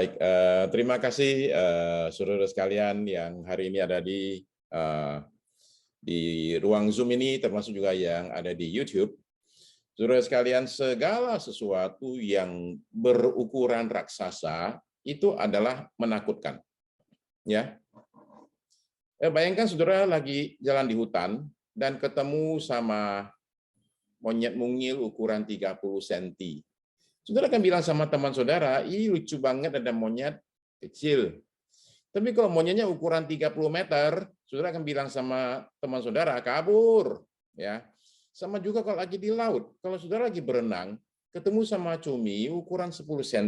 Baik, terima kasih saudara sekalian yang hari ini ada di ruang Zoom ini, termasuk juga yang ada di YouTube. Saudara sekalian, segala sesuatu yang berukuran raksasa itu adalah menakutkan. Ya, bayangkan saudara lagi jalan di hutan dan ketemu sama monyet mungil ukuran 30 cm. Saudara akan bilang sama teman saudara, ih lucu banget ada monyet kecil. Tapi kalau monyetnya ukuran 30 meter, saudara akan bilang sama teman saudara, kabur. Ya. Sama juga kalau lagi di laut. Kalau saudara lagi berenang, ketemu sama cumi ukuran 10 cm,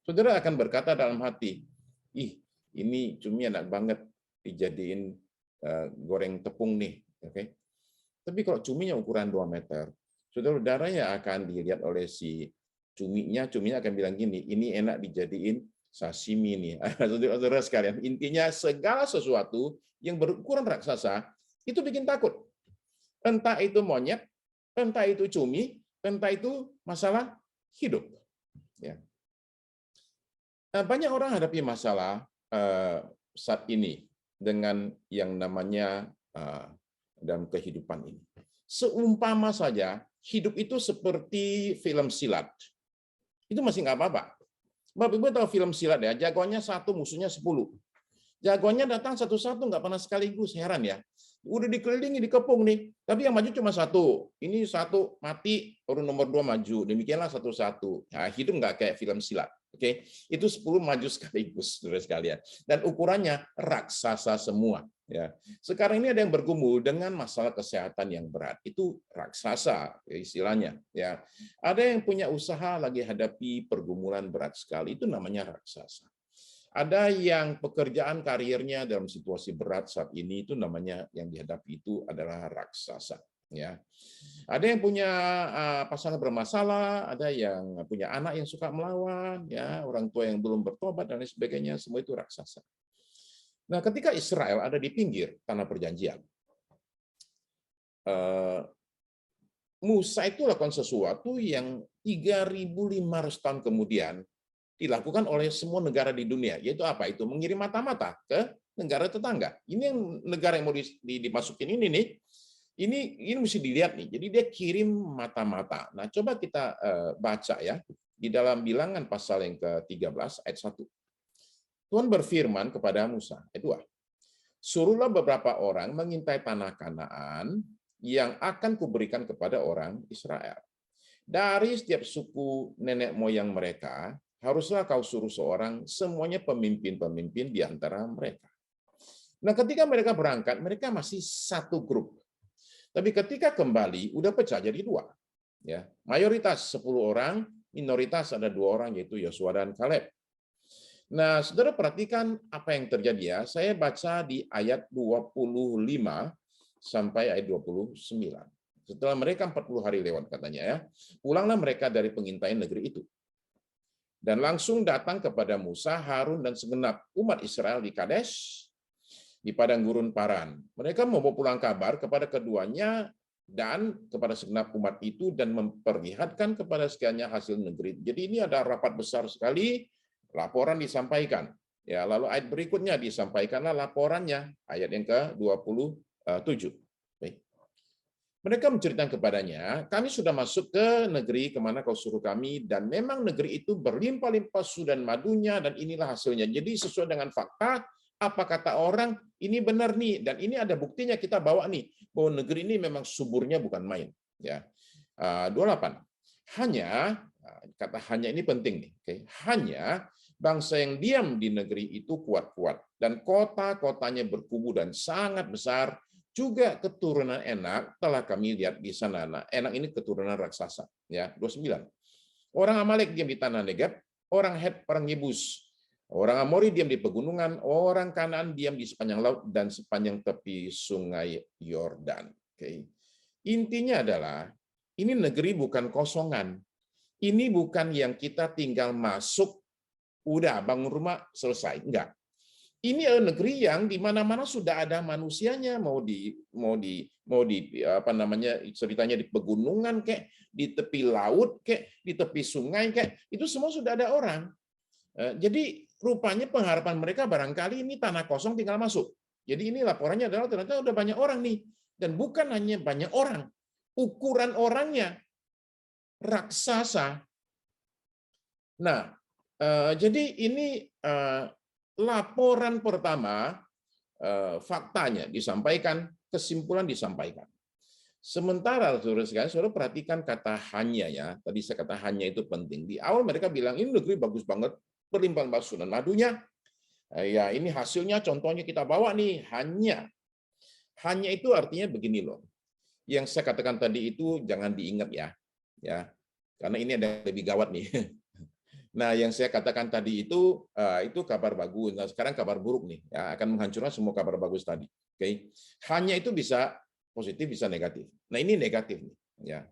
saudara akan berkata dalam hati, ih ini cumi enak banget dijadiin goreng tepung nih. Oke. Tapi kalau cuminya ukuran 2 meter, saudara-saudara yang akan dilihat oleh si cuminya akan bilang gini, ini enak dijadiin sashimi nih. Saudara sekalian, intinya segala sesuatu yang berukuran raksasa itu bikin takut. Entah itu monyet, entah itu cumi, entah itu masalah hidup. Ya. Banyak orang hadapi masalah saat ini dengan yang namanya dalam kehidupan ini. Seumpama saja hidup itu seperti film silat. Itu masih nggak apa-apa. Bapak Ibu tahu film silat ya, jagoannya 1, musuhnya 10. Jagoannya datang satu-satu, nggak pernah sekaligus, heran ya. Udah dikelilingi, dikepung nih, tapi yang maju cuma 1. Ini 1 mati, baru nomor 2 maju. Demikianlah satu-satu. Nah, hidup nggak kayak film silat. Oke, itu 10 maju sekaligus, saudara sekalian. Dan ukurannya raksasa semua. Ya, sekarang ini ada yang bergumul dengan masalah kesehatan yang berat. Itu raksasa istilahnya. Ya, ada yang punya usaha lagi hadapi pergumulan berat sekali. Itu namanya raksasa. Ada yang pekerjaan karirnya dalam situasi berat saat ini, itu namanya yang dihadapi itu adalah raksasa. Ya, ada yang punya pasangan bermasalah, ada yang punya anak yang suka melawan, ya, orang tua yang belum bertobat dan lain sebagainya, semua itu raksasa. Nah, ketika Israel ada di pinggir tanah perjanjian, Musa itu lakukan sesuatu yang 3.500 tahun kemudian dilakukan oleh semua negara di dunia, yaitu apa? Itu mengirim mata-mata ke negara tetangga. Ini yang negara yang mau dimasukin ini nih. Ini mesti dilihat nih. Jadi dia kirim mata-mata. Nah, coba kita baca ya di dalam Bilangan pasal yang ke-13 ayat 1. Tuhan berfirman kepada Musa, ayat 2. Suruhlah beberapa orang mengintai tanah Kanaan yang akan kuberikan kepada orang Israel. Dari setiap suku nenek moyang mereka, haruslah kau suruh seorang, semuanya pemimpin-pemimpin di antara mereka. Nah, ketika mereka berangkat, mereka masih satu grup. Tapi ketika kembali, udah pecah jadi 2. Ya, mayoritas 10 orang, minoritas ada 2 orang, yaitu Yosua dan Kaleb. Nah, saudara perhatikan apa yang terjadi ya. Saya baca di ayat 25 sampai ayat 29. Setelah mereka 40 hari lewat katanya ya, pulanglah mereka dari pengintaian negeri itu. Dan langsung datang kepada Musa, Harun, dan segenap umat Israel di Kadesh, di padang gurun Paran. Mereka membawa pulang kabar kepada keduanya dan kepada segenap umat itu dan memperlihatkan kepada sekaliannya hasil negeri. Jadi ini ada rapat besar sekali, laporan disampaikan. Ya, lalu ayat berikutnya disampaikanlah laporannya, ayat yang ke-27. Mereka menceritakan kepadanya, kami sudah masuk ke negeri kemana kau suruh kami, dan memang negeri itu berlimpah-limpah susu dan madunya, dan inilah hasilnya. Jadi sesuai dengan fakta, apa kata orang, ini benar nih, dan ini ada buktinya kita bawa nih, bahwa negeri ini memang suburnya bukan main. Ya, 28. Hanya, kata hanya ini penting nih, okay? Hanya bangsa yang diam di negeri itu kuat-kuat, dan kota-kotanya berkubu dan sangat besar, juga keturunan Enak telah kami lihat di sana. Nah, Enak ini keturunan raksasa. Ya, 29. Orang Amalek diam di tanah Negeb, orang Het, orang Yebus, orang Amori diam di pegunungan, orang Kanaan diam di sepanjang laut dan sepanjang tepi sungai Yordan. Oke. Intinya adalah, ini negeri bukan kosongan. Ini bukan yang kita tinggal masuk, udah bangun rumah, selesai. Enggak. Ini adalah negeri yang di mana-mana sudah ada manusianya, mau di apa namanya ceritanya di pegunungan kayak, di tepi laut kayak, di tepi sungai kayak, itu semua sudah ada orang. Jadi rupanya pengharapan mereka barangkali ini tanah kosong tinggal masuk. Jadi ini laporannya adalah ternyata udah banyak orang nih. Dan bukan hanya banyak orang, ukuran orangnya raksasa. Nah, jadi ini laporan pertama, faktanya disampaikan, kesimpulan disampaikan. Sementara saudara perhatikan kata hanya ya. Tadi saya kata hanya itu penting. Di awal mereka bilang ini negeri bagus banget, berlimpah susu dan madunya. Ya ini hasilnya contohnya kita bawa nih, hanya. Hanya itu artinya begini loh. Yang saya katakan tadi itu jangan diingat ya. Ya. Karena ini ada yang lebih gawat nih. Nah, yang saya katakan tadi itu kabar bagus. Nah, sekarang kabar buruk nih, ya, akan menghancurkan semua kabar bagus tadi. Oke. Hanya itu bisa positif, bisa negatif. Nah, ini negatif nih, ya.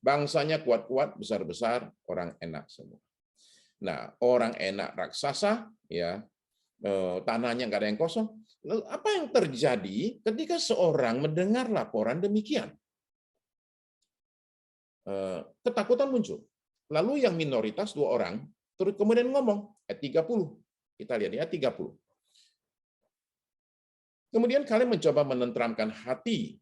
Bangsanya kuat-kuat, besar-besar, orang enak semua. Nah, orang enak raksasa, ya, tanahnya nggak ada yang kosong. Lalu apa yang terjadi ketika seorang mendengar laporan demikian? Ketakutan muncul. Lalu yang minoritas 2 orang terus kemudian ngomong, ayat 30. Kita lihat ya 30. Kemudian kalian mencoba menenteramkan hati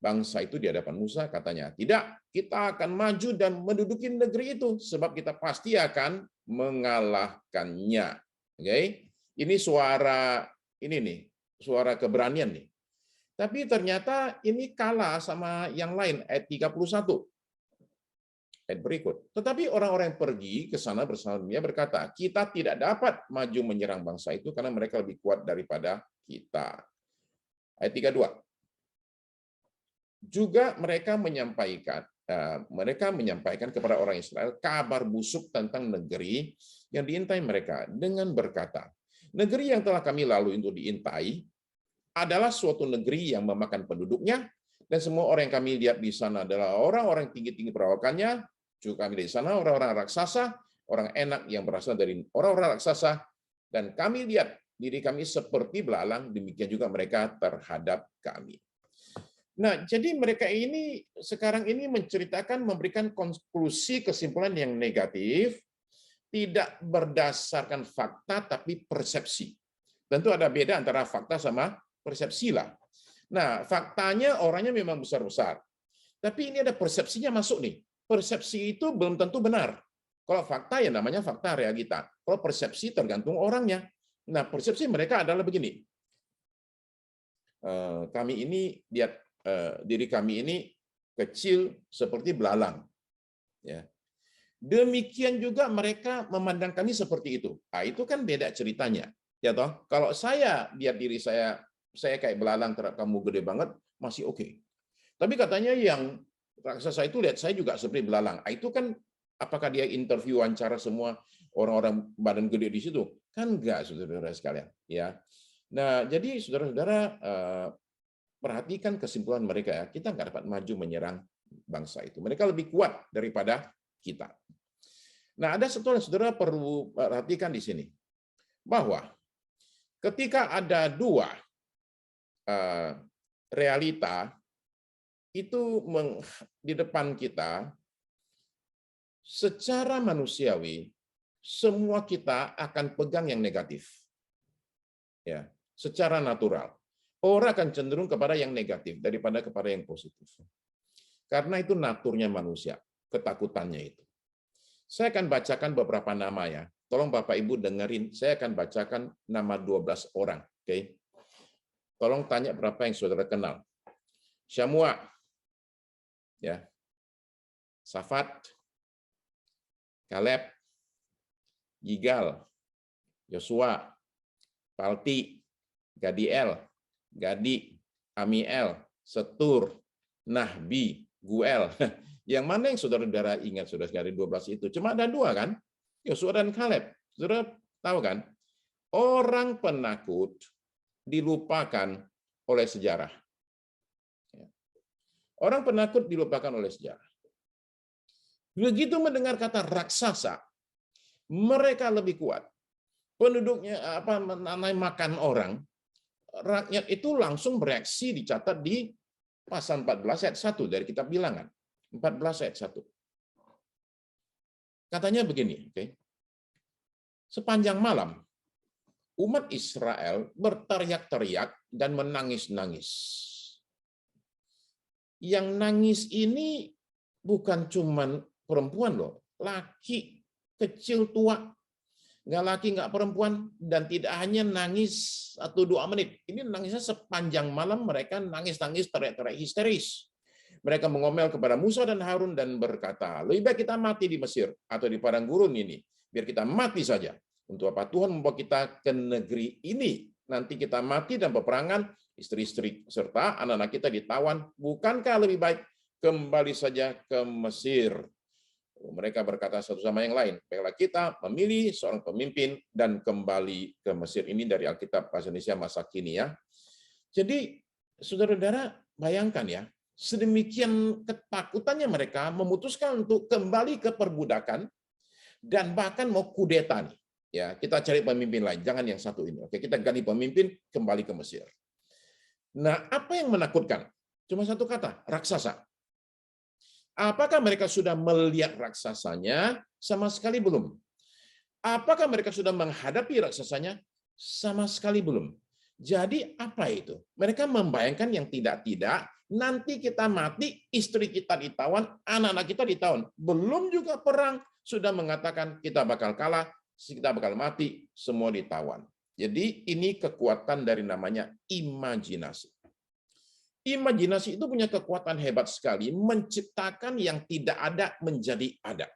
bangsa itu di hadapan Musa, katanya, tidak, kita akan maju dan menduduki negeri itu, sebab kita pasti akan mengalahkannya. Oke? Ini suara ini nih, suara keberanian nih. Tapi ternyata ini kalah sama yang lain, ayat 31. Ayat berikut. Tetapi orang-orang yang pergi ke sana bersama dia berkata, kita tidak dapat maju menyerang bangsa itu karena mereka lebih kuat daripada kita. Ayat 32. Juga mereka menyampaikan kepada orang Israel kabar busuk tentang negeri yang diintai mereka dengan berkata, negeri yang telah kami lalui untuk diintai adalah suatu negeri yang memakan penduduknya, dan semua orang yang kami lihat di sana adalah orang-orang tinggi-tinggi perawakannya, juga kami di sana orang-orang raksasa, orang enak yang berasal dari orang-orang raksasa, dan kami lihat diri kami seperti belalang, demikian juga mereka terhadap kami. Nah, jadi mereka ini sekarang ini menceritakan, memberikan konklusi kesimpulan yang negatif, tidak berdasarkan fakta tapi persepsi. Tentu ada beda antara fakta sama persepsi lah. Nah, faktanya orangnya memang besar-besar. Tapi ini ada persepsinya masuk nih. Persepsi itu belum tentu benar. Kalau fakta ya namanya fakta realita. Kalau persepsi tergantung orangnya. Nah, persepsi mereka adalah begini. Kami ini lihat diri kami ini kecil seperti belalang. Ya. Demikian juga mereka memandang kami seperti itu. Ah, itu kan beda ceritanya. Ya toh, kalau saya lihat diri saya kayak belalang terhadap kamu gede banget, masih oke. Tapi katanya yang raksasa itu lihat saya juga seperti belalang. Ah, itu kan apakah dia interview wawancara semua orang-orang badan gede di situ? Kan enggak, saudara-saudara sekalian. Ya. Nah, jadi saudara-saudara perhatikan kesimpulan mereka ya. Kita nggak dapat maju menyerang bangsa itu. Mereka lebih kuat daripada kita. Nah, ada satu yang saudara perlu perhatikan di sini. Bahwa ketika ada 2 realita itu di depan kita, secara manusiawi, semua kita akan pegang yang negatif. Ya, secara natural. Orang akan cenderung kepada yang negatif daripada kepada yang positif. Karena itu naturnya manusia, ketakutannya itu. Saya akan bacakan beberapa nama ya. Tolong Bapak Ibu dengerin, saya akan bacakan nama 12 orang. Oke. Tolong tanya berapa yang saudara kenal. Syamua, ya. Safat, Kaleb, Yigal, Yosua, Palti, Gadiel, Gadi, Amiel, Setur, Nahbi, Guel. Yang mana yang saudara-saudara ingat, saudara dari 12 itu? Cuma ada 2 kan? Yosua dan Kaleb. Saudara tahu kan? Orang penakut dilupakan oleh sejarah. Orang penakut dilupakan oleh sejarah. Begitu mendengar kata raksasa, mereka lebih kuat. Penduduknya makan orang, rakyat itu langsung bereaksi, dicatat di pasal 14 ayat 1 dari kitab Bilangan. 14 ayat 1. Katanya begini, oke. Sepanjang malam, umat Israel berteriak-teriak dan menangis-nangis. Yang nangis ini bukan cuman perempuan loh, laki, kecil, tua, nggak laki, nggak perempuan, dan tidak hanya nangis 1-2 menit. Ini nangisnya sepanjang malam, mereka nangis-nangis, teriak-teriak histeris. Mereka mengomel kepada Musa dan Harun dan berkata, lebih baik kita mati di Mesir atau di padang gurun ini, biar kita mati saja. Untuk apa Tuhan membawa kita ke negeri ini? Nanti kita mati dan peperangan, istri-istri serta anak-anak kita ditawan. Bukankah lebih baik kembali saja ke Mesir? Mereka berkata satu sama yang lain, baiklah kita memilih seorang pemimpin dan kembali ke Mesir. Ini dari Alkitab Bahasa Indonesia masa kini ya. Jadi saudara-saudara bayangkan ya, sedemikian ketakutannya mereka memutuskan untuk kembali ke perbudakan dan bahkan mau kudeta nih. Ya, kita cari pemimpin lain, jangan yang satu ini. Oke, kita ganti pemimpin, kembali ke Mesir. Nah, apa yang menakutkan? Cuma satu kata, raksasa. Apakah mereka sudah melihat raksasanya? Sama sekali belum. Apakah mereka sudah menghadapi raksasanya? Sama sekali belum. Jadi apa itu? Mereka membayangkan yang tidak-tidak, nanti kita mati, istri kita ditawan, anak-anak kita ditawan. Belum juga perang, sudah mengatakan kita bakal kalah, kita bakal mati, semua ditawan. Jadi ini kekuatan dari namanya imajinasi. Imajinasi itu punya kekuatan hebat sekali, menciptakan yang tidak ada menjadi ada.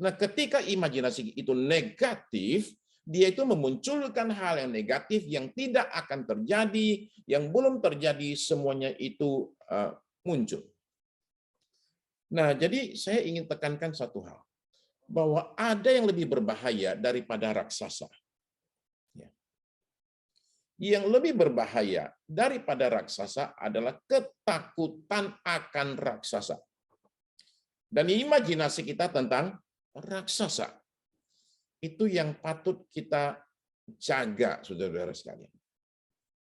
Nah, ketika imajinasi itu negatif, dia itu memunculkan hal yang negatif yang tidak akan terjadi, yang belum terjadi, semuanya itu muncul. Nah, jadi saya ingin tekankan satu hal, bahwa ada yang lebih berbahaya daripada raksasa. Yang lebih berbahaya daripada raksasa adalah ketakutan akan raksasa. Dan imajinasi kita tentang raksasa. Itu yang patut kita jaga, saudara-saudara sekalian.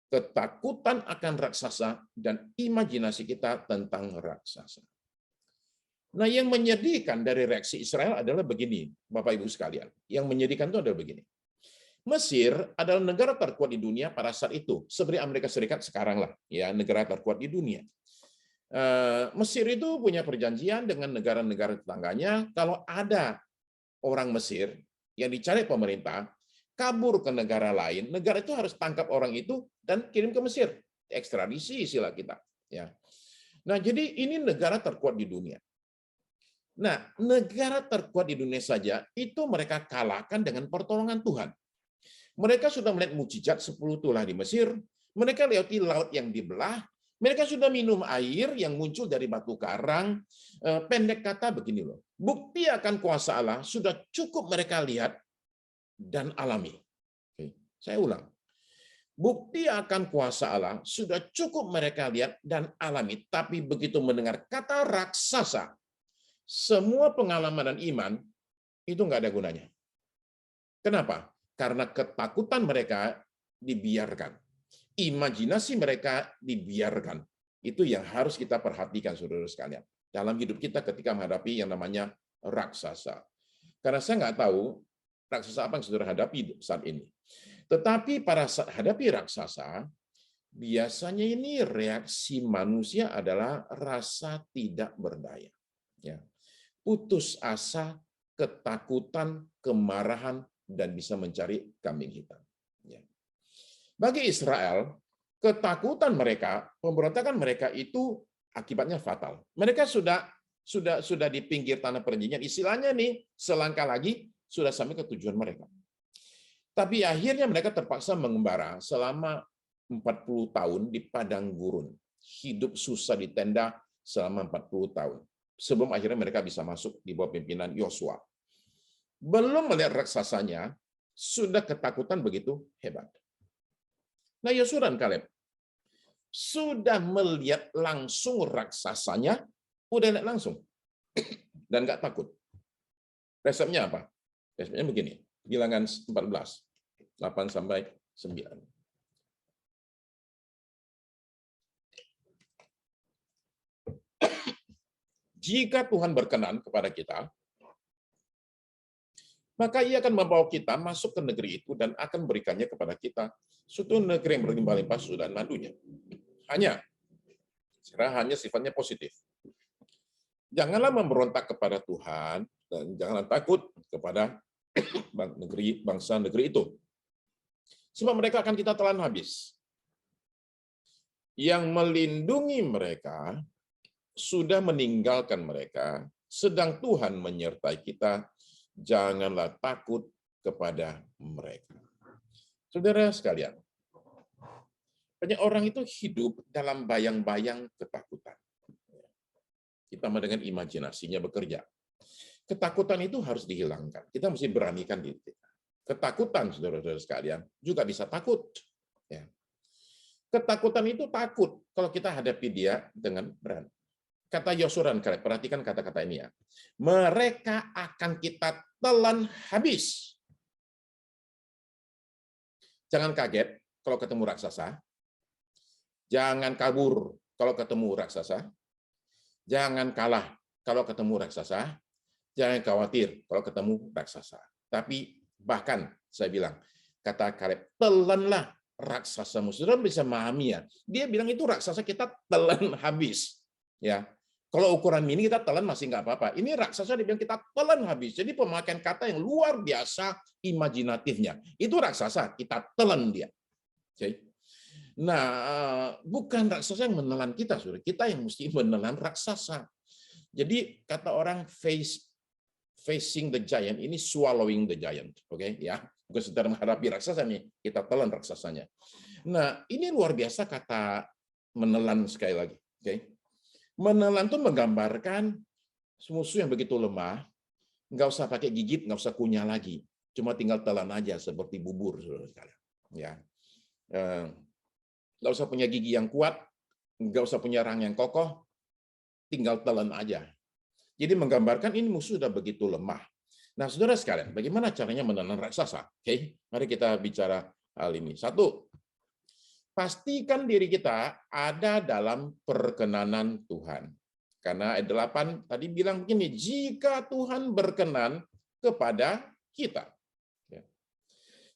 Ketakutan akan raksasa dan imajinasi kita tentang raksasa. Nah, yang menyedihkan dari reaksi Israel adalah begini, Bapak Ibu sekalian. Yang menyedihkan itu adalah begini. Mesir adalah negara terkuat di dunia pada saat itu, seperti Amerika Serikat sekarang lah, ya, negara terkuat di dunia. Mesir itu punya perjanjian dengan negara-negara tetangganya, kalau ada orang Mesir yang dicari pemerintah kabur ke negara lain, negara itu harus tangkap orang itu dan kirim ke Mesir, ekstradisi istilah kita, ya. Nah, jadi ini negara terkuat di dunia. Nah, negara terkuat di dunia saja itu mereka kalahkan dengan pertolongan Tuhan. Mereka sudah melihat mukjizat 10 tulah di Mesir, mereka lewati laut yang dibelah, mereka sudah minum air yang muncul dari batu karang. Pendek kata begini loh, bukti akan kuasa Allah sudah cukup mereka lihat dan alami. Saya ulang, bukti akan kuasa Allah sudah cukup mereka lihat dan alami, tapi begitu mendengar kata raksasa, semua pengalaman dan iman itu nggak ada gunanya. Kenapa? Karena ketakutan mereka dibiarkan. Imajinasi mereka dibiarkan. Itu yang harus kita perhatikan, saudara sekalian. Dalam hidup kita ketika menghadapi yang namanya raksasa. Karena saya nggak tahu raksasa apa yang saudara hadapi saat ini. Tetapi pada saat hadapi raksasa, biasanya ini reaksi manusia adalah rasa tidak berdaya. Ya. Putus asa, ketakutan, kemarahan, dan bisa mencari kambing hitam. Bagi Israel, ketakutan mereka, pemberontakan mereka itu akibatnya fatal. Mereka sudah di pinggir tanah perjanjian, istilahnya nih selangkah lagi sudah sampai ke tujuan mereka. Tapi akhirnya mereka terpaksa mengembara selama 40 tahun di padang gurun. Hidup susah di tenda selama 40 tahun. Sebelum akhirnya mereka bisa masuk di bawah pimpinan Yosua. Belum melihat raksasanya, sudah ketakutan begitu hebat. Nah, Yosua dan Kaleb sudah melihat langsung raksasanya, udah lihat langsung, dan nggak takut. Resepnya apa? Resepnya begini, Bilangan 14, 8-9. Jika Tuhan berkenan kepada kita, maka ia akan membawa kita masuk ke negeri itu dan akan berikannya kepada kita, suatu negeri yang berlimpah-limpah susu dan madunya. Hanya sifatnya positif. Janganlah memberontak kepada Tuhan dan janganlah takut kepada bangsa negeri itu. Sebab mereka akan kita telan habis. Yang melindungi mereka sudah meninggalkan mereka, sedang Tuhan menyertai kita. Janganlah takut kepada mereka. Saudara sekalian, banyak orang itu hidup dalam bayang-bayang ketakutan. Kita dengan imajinasinya bekerja. Ketakutan itu harus dihilangkan. Kita mesti beranikan diri kita. Ketakutan, saudara-saudara sekalian, juga bisa takut. Ya. Ketakutan itu takut kalau kita hadapi dia dengan berani. Kata Yosua dan Kaleb, perhatikan kata-kata ini ya. Mereka akan kita telan habis. Jangan kaget kalau ketemu raksasa. Jangan kabur kalau ketemu raksasa. Jangan kalah kalau ketemu raksasa. Jangan khawatir kalau ketemu raksasa. Tapi bahkan saya bilang, kata Kaleb, telanlah raksasamu. Saudara bisa memahami ya. Dia bilang itu raksasa kita telan habis. Ya. Kalau ukuran mini kita telan masih nggak apa-apa. Ini raksasa dibilang kita telan habis. Jadi pemakaian kata yang luar biasa imajinatifnya. Itu raksasa, kita telan dia. Oke. Nah, bukan raksasa yang menelan kita, saudara. Kita yang mesti menelan raksasa. Jadi kata orang facing the giant, ini swallowing the giant. Oke, ya. Bukan sekedar menghadapi raksasa nih, kita telan raksasanya. Nah, ini luar biasa kata menelan sekali lagi. Oke. Menelan itu menggambarkan musuh yang begitu lemah, nggak usah pakai gigit, nggak usah kunyah lagi, cuma tinggal telan aja seperti bubur, saudara sekalian. Ya, nggak usah punya gigi yang kuat, nggak usah punya rang yang kokoh, tinggal telan aja. Jadi menggambarkan ini musuh sudah begitu lemah. Nah, saudara sekalian, bagaimana caranya menelan raksasa? Oke, mari kita bicara hal ini. Satu, pastikan diri kita ada dalam perkenanan Tuhan. Karena ayat 8 tadi bilang begini, jika Tuhan berkenan kepada kita.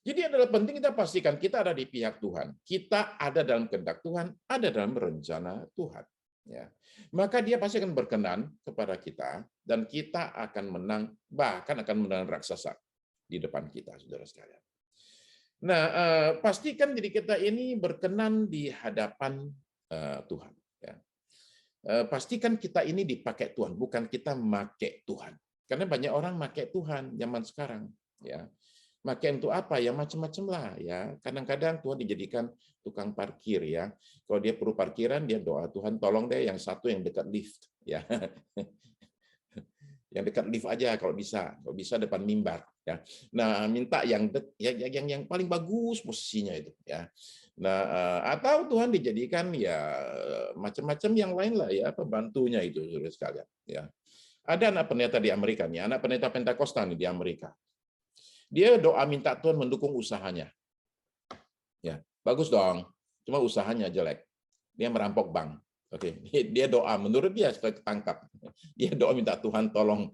Jadi adalah penting kita pastikan kita ada di pihak Tuhan. Kita ada dalam kehendak Tuhan, ada dalam rencana Tuhan. Ya. Maka dia pasti akan berkenan kepada kita, dan kita akan menang, bahkan akan menang raksasa di depan kita, saudara sekalian. Nah, pastikan diri kita ini berkenan di hadapan Tuhan. Ya. Pastikan kita ini dipakai Tuhan, bukan kita make Tuhan. Karena banyak orang make Tuhan zaman sekarang. Ya, make untuk apa? Ya macam-macam lah. Ya, kadang-kadang Tuhan dijadikan tukang parkir. Ya, kalau dia perlu parkiran, dia doa Tuhan, tolong deh yang satu yang dekat lift. Ya. Yang dekat lift aja kalau bisa depan mimbar ya. Nah, minta yang paling bagus posisinya itu ya. Nah, atau Tuhan dijadikan ya macam-macam yang lain lah ya, pembantunya itu saudara sekalian ya. Ada anak pendeta di Amerika nih, anak pendeta Pentakosta nih di Amerika. Dia doa minta Tuhan mendukung usahanya. Ya, bagus dong. Cuma usahanya jelek. Dia merampok bank. Oke, dia doa menurut dia supaya ketangkap. Dia doa minta Tuhan tolong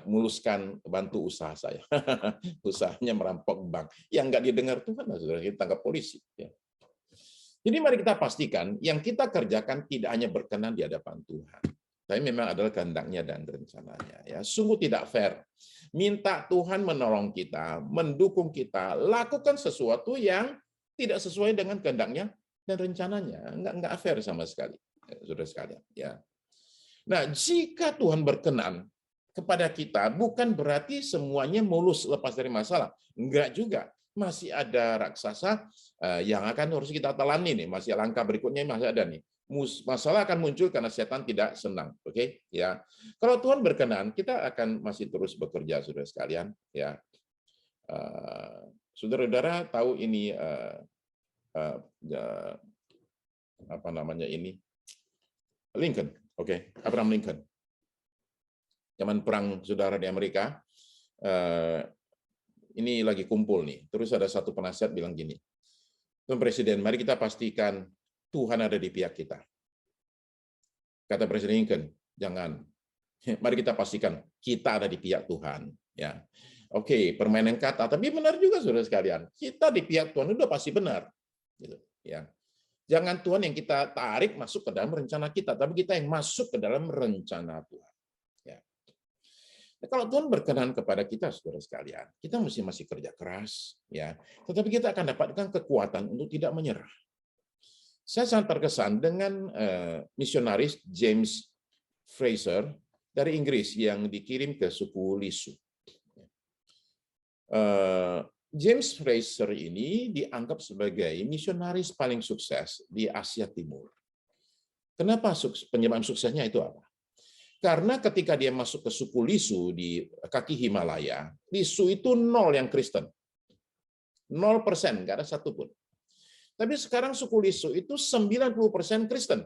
muluskan bantu usaha saya. Usahanya merampok bank. Yang nggak didengar Tuhan, saudara, kita tangkap polisi. Ya. Jadi mari kita pastikan yang kita kerjakan tidak hanya berkenan di hadapan Tuhan, tapi memang adalah kehendaknya dan rencananya. Ya, sungguh tidak fair. Minta Tuhan menolong kita, mendukung kita, lakukan sesuatu yang tidak sesuai dengan kehendaknya dan rencananya. Nggak fair sama sekali. Saudara sekalian, ya. Nah, jika Tuhan berkenan kepada kita, bukan berarti semuanya mulus lepas dari masalah. Enggak juga. Masih ada raksasa yang akan harus kita telani nih. Masih langkah berikutnya masih ada nih. Masalah akan muncul karena setan tidak senang. Oke, ya. Kalau Tuhan berkenan, kita akan masih terus bekerja, saudara sekalian, ya. Saudara-saudara tahu ini apa namanya ini? Lincoln, oke, Abraham Lincoln. Zaman perang saudara di Amerika, ini lagi kumpul nih. Terus ada satu penasihat bilang gini, Tuan Presiden, mari kita pastikan Tuhan ada di pihak kita. Kata Presiden Lincoln, jangan. Mari kita pastikan kita ada di pihak Tuhan. Ya, Oke, permainan kata, tapi benar juga saudara sekalian. Kita di pihak Tuhan udah pasti benar. Gitu, ya. Jangan Tuhan yang kita tarik masuk ke dalam rencana kita, tapi kita yang masuk ke dalam rencana Tuhan. Ya. Nah, kalau Tuhan berkenan kepada kita, saudara sekalian, kita masih kerja keras, ya. Tetapi kita akan dapatkan kekuatan untuk tidak menyerah. Saya sangat terkesan dengan misionaris James Fraser dari Inggris yang dikirim ke suku Lisu. James Fraser ini dianggap sebagai misionaris paling sukses di Asia Timur. Kenapa penyebab suksesnya itu apa? Karena ketika dia masuk ke suku Lisu di kaki Himalaya, Lisu itu 0 yang Kristen. 0%, nggak ada satupun. Tapi sekarang suku Lisu itu 90% Kristen.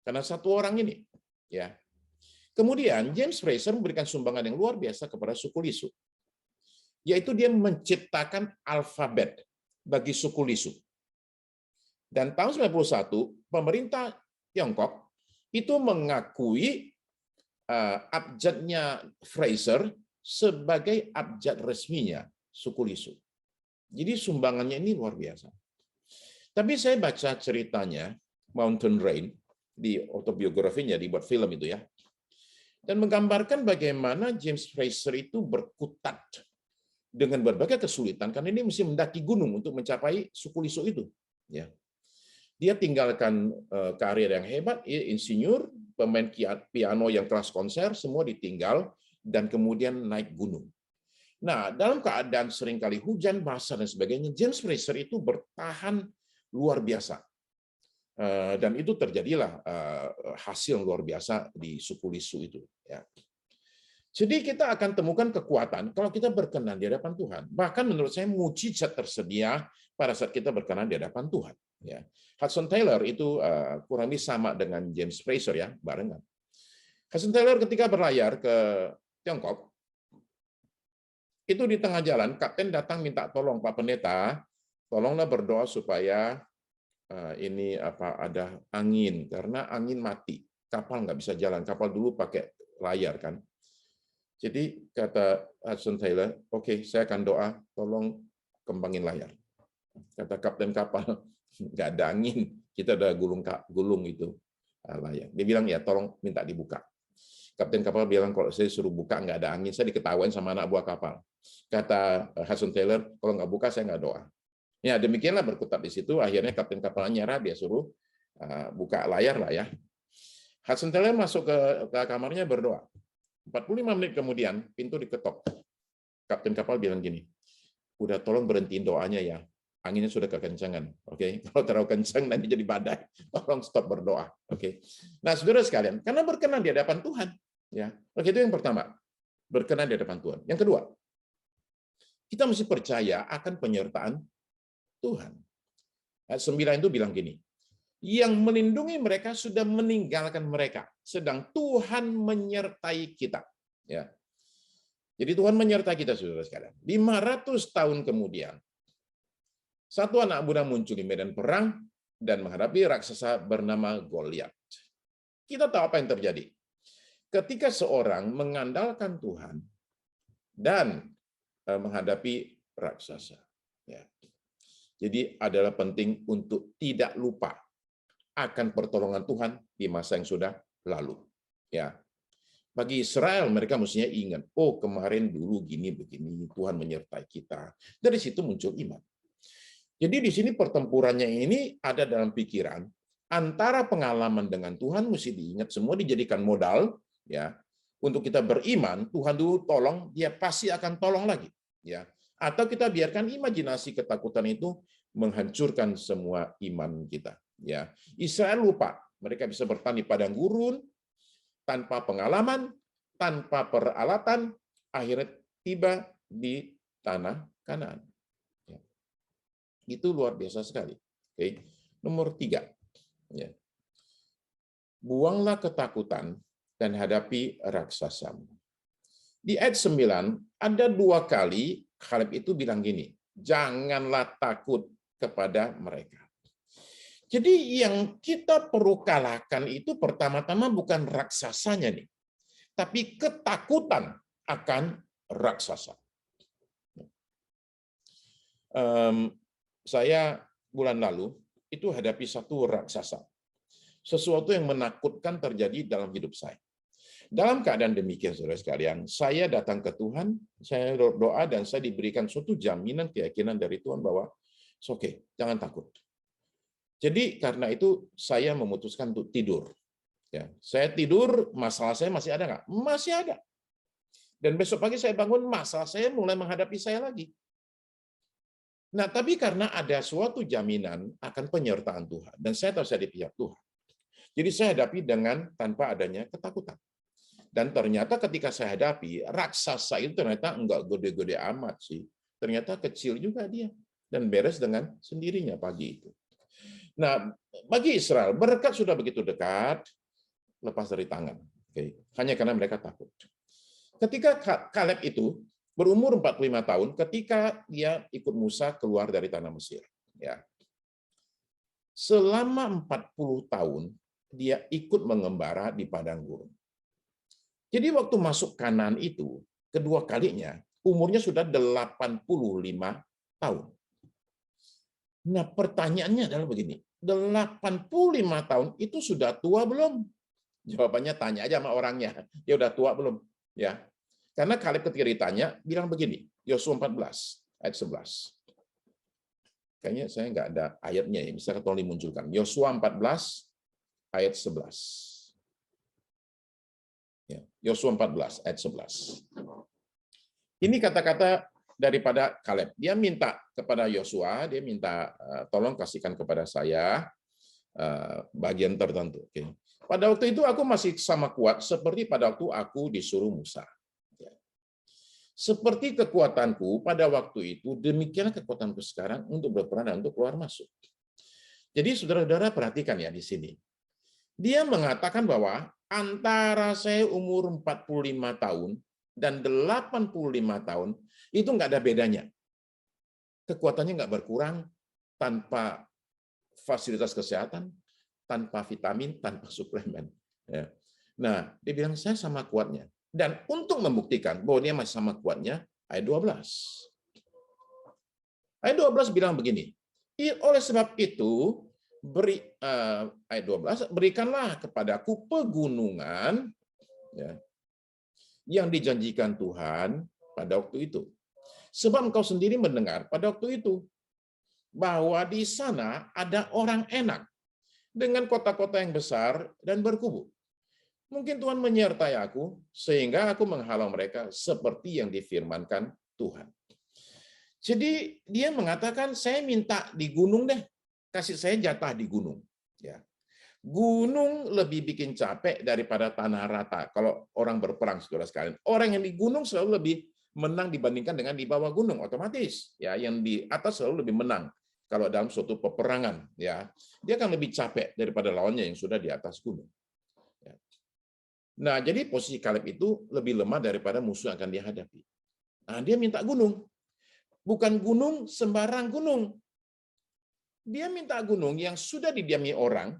Karena satu orang ini. Ya. Kemudian James Fraser memberikan sumbangan yang luar biasa kepada suku Lisu. Yaitu dia menciptakan alfabet bagi suku Lisu. Dan tahun 1991, pemerintah Tiongkok itu mengakui abjadnya Fraser sebagai abjad resminya suku Lisu. Jadi sumbangannya ini luar biasa. Tapi saya baca ceritanya Mountain Rain di autobiografinya, dibuat film itu ya. Dan menggambarkan bagaimana James Fraser itu berkutat dengan berbagai kesulitan karena ini mesti mendaki gunung untuk mencapai suku Lisu itu. Ya. Dia tinggalkan karir yang hebat, insinyur, pemain piano yang kelas konser, semua ditinggal dan kemudian naik gunung. Nah, dalam keadaan seringkali hujan, basah dan sebagainya, James Fraser itu bertahan luar biasa. Dan itu terjadilah hasil luar biasa di suku Lisu itu. Ya. Jadi kita akan temukan kekuatan kalau kita berkenan di hadapan Tuhan. Bahkan menurut saya mujizat tersedia pada saat kita berkenan di hadapan Tuhan. Ya. Hudson Taylor itu kurang lebih sama dengan James Fraser ya, barengan. Hudson Taylor ketika berlayar ke Tiongkok, itu di tengah jalan, kapten datang minta tolong, Pak Pendeta, tolonglah berdoa supaya ini ada angin, karena angin mati, kapal nggak bisa jalan. Kapal dulu pakai layar kan. Jadi kata Hudson Taylor, oke, saya akan doa, tolong kembangin layar. Kata kapten kapal, nggak ada angin, kita udah gulung itu layar. Dia bilang ya, tolong minta dibuka. Kapten kapal bilang kalau saya suruh buka nggak ada angin, saya diketawain sama anak buah kapal. Kata Hudson Taylor, kalau nggak buka saya nggak doa. Ya demikianlah berkutat di situ. Akhirnya kapten kapalnya nyerah, dia suruh buka layar lah ya. Hudson Taylor masuk ke kamarnya berdoa. 45 menit kemudian pintu diketok. Kapten kapal bilang gini, udah tolong berhentiin doanya ya. Anginnya sudah kekencangan. Oke, kalau terlalu kencang nanti jadi badai. Tolong stop berdoa. Oke. Nah, saudara sekalian, karena berkenan di hadapan Tuhan, ya. Oke, itu yang pertama. Berkenan di hadapan Tuhan. Yang kedua, kita mesti percaya akan penyertaan Tuhan. Ayat 9 itu bilang gini, yang melindungi mereka sudah meninggalkan mereka, sedang Tuhan menyertai kita. Ya. Jadi Tuhan menyertai kita, saudara sekalian. 500 tahun kemudian, satu anak muda muncul di medan perang dan menghadapi raksasa bernama Goliat. Kita tahu apa yang terjadi. Ketika seorang mengandalkan Tuhan dan menghadapi raksasa. Ya. Jadi adalah penting untuk tidak lupa akan pertolongan Tuhan di masa yang sudah lalu. Ya. Bagi Israel mereka mestinya ingat, oh kemarin dulu gini begini, Tuhan menyertai kita. Dari situ muncul iman. Jadi di sini pertempurannya ini ada dalam pikiran antara pengalaman dengan Tuhan mesti diingat, semua dijadikan modal ya. Untuk kita beriman, Tuhan dulu tolong, dia pasti akan tolong lagi, ya. Atau kita biarkan imajinasi ketakutan itu menghancurkan semua iman kita. Ya, Israel lupa, mereka bisa bertahan di padang gurun tanpa pengalaman, tanpa peralatan, akhirnya tiba di tanah Kanaan. Ya. Itu luar biasa sekali. Oke. Nomor 3, ya. Buanglah ketakutan dan hadapi raksasamu. Di ayat 9 ada 2 kali Kaleb itu bilang gini, janganlah takut kepada mereka. Jadi yang kita perlu kalahkan itu pertama-tama bukan raksasanya nih, tapi ketakutan akan raksasa. Saya bulan lalu itu hadapi satu raksasa. Sesuatu yang menakutkan terjadi dalam hidup saya. Dalam keadaan demikian, saudara sekalian, saya datang ke Tuhan, saya berdoa, dan saya diberikan suatu jaminan keyakinan dari Tuhan bahwa oke, jangan takut. Jadi karena itu saya memutuskan untuk tidur. Ya, saya tidur, masalah saya masih ada nggak? Masih ada. Dan besok pagi saya bangun, masalah saya mulai menghadapi saya lagi. Nah, tapi karena ada suatu jaminan akan penyertaan Tuhan, dan saya tahu saya di pihak Tuhan. Jadi saya hadapi dengan tanpa adanya ketakutan. Dan ternyata ketika saya hadapi, raksasa itu ternyata enggak gede-gede amat sih. Ternyata kecil juga dia. Dan beres dengan sendirinya pagi itu. Nah, bagi Israel, berkat sudah begitu dekat, lepas dari tangan. Oke. Hanya karena mereka takut. Ketika Kaleb itu berumur 45 tahun, ketika dia ikut Musa keluar dari tanah Mesir. Ya. Selama 40 tahun, dia ikut mengembara di padang gurun. Jadi waktu masuk Kanaan itu, kedua kalinya, umurnya sudah 85 tahun. Nah, pertanyaannya adalah begini, 85 tahun itu sudah tua belum? Jawabannya tanya aja sama orangnya, dia udah tua belum? Ya, karena Kaleb ketika ditanya, bilang begini, Yosua 14, ayat 11. Kayaknya saya nggak ada ayatnya, ya. Bisa tolong dimunculkan. Yosua 14, ayat 11. Yosua 14 ayat 11. Ini kata-kata daripada Kaleb. Dia minta kepada Yosua, dia minta tolong kasihkan kepada saya bagian tertentu. Oke. Pada waktu itu aku masih sama kuat seperti pada waktu aku disuruh Musa. Seperti kekuatanku pada waktu itu, demikianlah kekuatanku sekarang untuk berperang dan untuk keluar masuk. Jadi saudara-saudara perhatikan ya di sini. Dia mengatakan bahwa antara saya umur 45 tahun dan 85 tahun, itu nggak ada bedanya. Kekuatannya nggak berkurang tanpa fasilitas kesehatan, tanpa vitamin, tanpa suplemen. Nah, dia bilang saya sama kuatnya. Dan untuk membuktikan bahwa dia masih sama kuatnya, ayat 12. Ayat 12 bilang begini, oleh sebab itu, ayat 12, berikanlah kepadaku pegunungan ya, yang dijanjikan Tuhan pada waktu itu. Sebab engkau sendiri mendengar pada waktu itu bahwa di sana ada orang enak dengan kota-kota yang besar dan berkubu. Mungkin Tuhan menyertai aku sehingga aku menghalau mereka seperti yang difirmankan Tuhan. Jadi dia mengatakan saya minta di gunung deh, kasih saya jatah di gunung. Ya. Gunung lebih bikin capek daripada tanah rata. Kalau orang berperang, saudara sekalian, orang yang di gunung selalu lebih menang dibandingkan dengan di bawah gunung, otomatis. Ya, yang di atas selalu lebih menang. Kalau dalam suatu peperangan, ya, dia akan lebih capek daripada lawannya yang sudah di atas gunung. Ya. Nah, jadi posisi Kaleb itu lebih lemah daripada musuh yang akan dihadapi. Nah, dia minta gunung. Bukan gunung sembarang gunung. Dia minta gunung yang sudah didiami orang,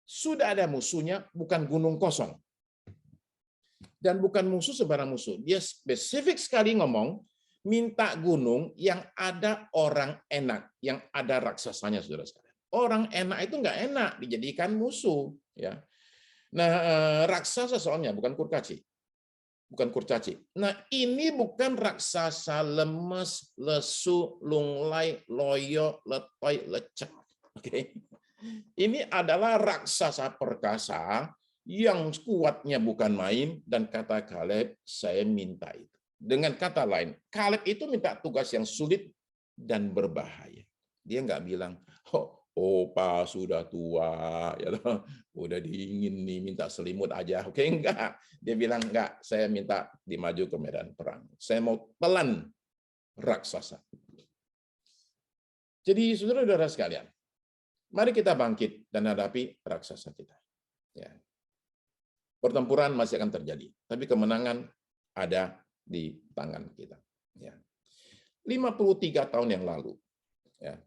sudah ada musuhnya, bukan gunung kosong. Dan bukan musuh sembarang musuh. Dia spesifik sekali ngomong, minta gunung yang ada orang enak, yang ada raksasanya, saudara-saudara. Orang enak itu nggak enak dijadikan musuh. Ya. Nah, raksasa soalnya bukan kurcaci. Bukan kurcaci. Nah, ini bukan raksasa lemes, lesu, lunglai, loyo, letoy, lecek. Oke. Ini adalah raksasa perkasa yang kuatnya bukan main, dan kata Kaleb, saya minta itu. Dengan kata lain, Kaleb itu minta tugas yang sulit dan berbahaya. Dia nggak bilang, opa sudah tua, ya loh, udah dingin nih, minta selimut aja. Oke, enggak. Dia bilang, enggak, saya minta dimaju ke medan perang. Saya mau telan raksasa. Jadi, saudara-saudara sekalian, mari kita bangkit dan hadapi raksasa kita. Ya. Pertempuran masih akan terjadi, tapi kemenangan ada di tangan kita. Ya. 53 tahun yang lalu, ya,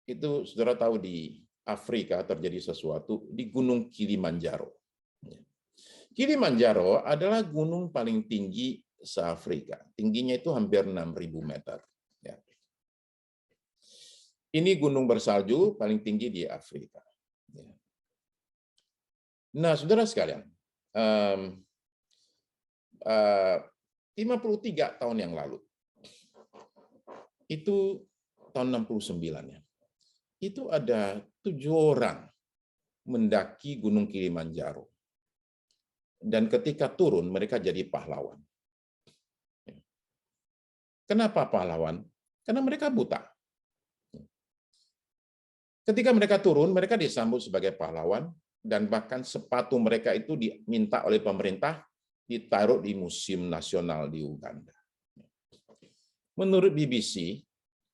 itu saudara tahu di Afrika terjadi sesuatu di Gunung Kilimanjaro. Kilimanjaro adalah gunung paling tinggi se-Afrika. Tingginya itu hampir 6.000 meter. Ya. Ini gunung bersalju paling tinggi di Afrika. Nah, saudara sekalian, 53 tahun yang lalu, itu tahun 69 ya, itu ada 7 orang mendaki Gunung Kilimanjaro. Dan ketika turun, mereka jadi pahlawan. Kenapa pahlawan? Karena mereka buta. Ketika mereka turun, mereka disambut sebagai pahlawan, dan bahkan sepatu mereka itu diminta oleh pemerintah ditaruh di Museum Nasional di Uganda. Menurut BBC,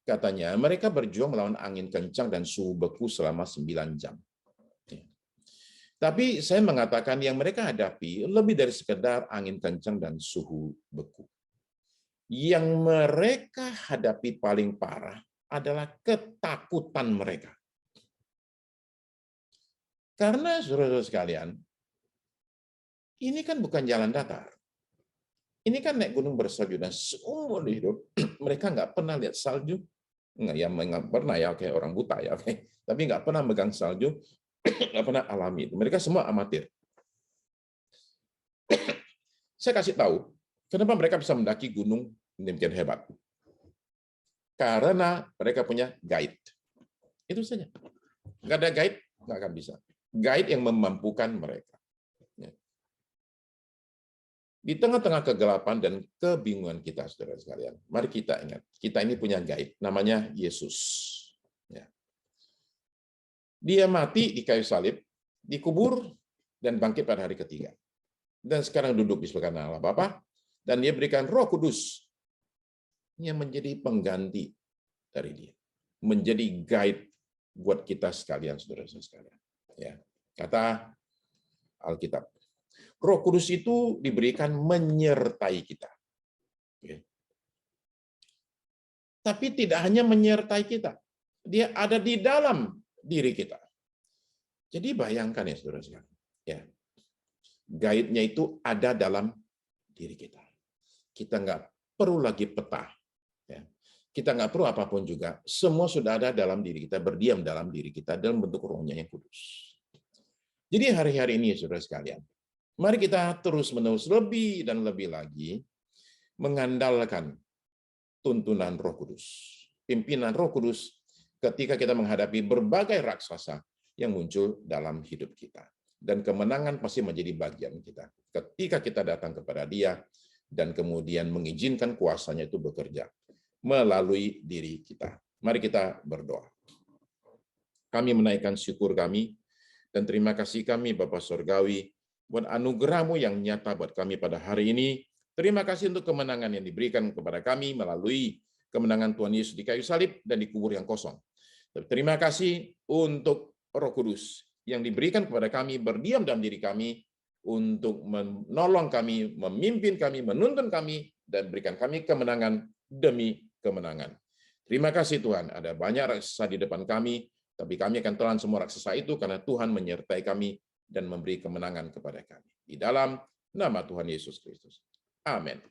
katanya mereka berjuang melawan angin kencang dan suhu beku selama 9 jam. Tapi saya mengatakan yang mereka hadapi lebih dari sekedar angin kencang dan suhu beku. Yang mereka hadapi paling parah adalah ketakutan mereka. Karena saudara-saudara sekalian, ini kan bukan jalan datar. Ini kan naik gunung bersalju, dan seumur hidup mereka nggak pernah lihat salju. Nggak pernah ya, kayak orang buta ya, oke. Tapi nggak pernah megang salju, nggak pernah alami itu. Mereka semua amatir. Saya kasih tahu, kenapa mereka bisa mendaki gunung demikian hebat. Karena mereka punya guide. Itu saja. Nggak ada guide, nggak akan bisa. Guide yang memampukan mereka. Di tengah-tengah kegelapan dan kebingungan kita, saudara sekalian, mari kita ingat, kita ini punya guide, namanya Yesus. Dia mati di kayu salib, dikubur, dan bangkit pada hari ketiga. Dan sekarang duduk di sebelah kanan Allah Bapa, dan dia berikan Roh Kudus yang menjadi pengganti dari dia, menjadi guide buat kita sekalian, saudara-saudara sekalian. Ya, kata Alkitab, Roh Kudus itu diberikan menyertai kita. Tapi tidak hanya menyertai kita, dia ada di dalam diri kita. Jadi bayangkan ya, saudara-saudara, ya, guide-nya itu ada dalam diri kita. Kita nggak perlu lagi peta. Ya. Kita nggak perlu apapun juga. Semua sudah ada dalam diri kita, berdiam dalam diri kita dalam bentuk Roh-Nya yang kudus. Jadi hari-hari ini, saudara sekalian, mari kita terus-menerus lebih dan lebih lagi mengandalkan tuntunan Roh Kudus, pimpinan Roh Kudus ketika kita menghadapi berbagai raksasa yang muncul dalam hidup kita. Dan kemenangan pasti menjadi bagian kita ketika kita datang kepada Dia dan kemudian mengizinkan kuasanya itu bekerja melalui diri kita. Mari kita berdoa. Kami menaikkan syukur kami dan terima kasih kami Bapa Surgawi buat anugerah-Mu yang nyata buat kami pada hari ini. Terima kasih untuk kemenangan yang diberikan kepada kami melalui kemenangan Tuhan Yesus di kayu salib dan di kubur yang kosong. Terima kasih untuk Roh Kudus yang diberikan kepada kami, berdiam dalam diri kami untuk menolong kami, memimpin kami, menuntun kami, dan berikan kami kemenangan demi kemenangan. Terima kasih Tuhan, ada banyak raksasa di depan kami, tapi kami akan telan semua raksasa itu karena Tuhan menyertai kami dan memberi kemenangan kepada kami. Di dalam nama Tuhan Yesus Kristus. Amin.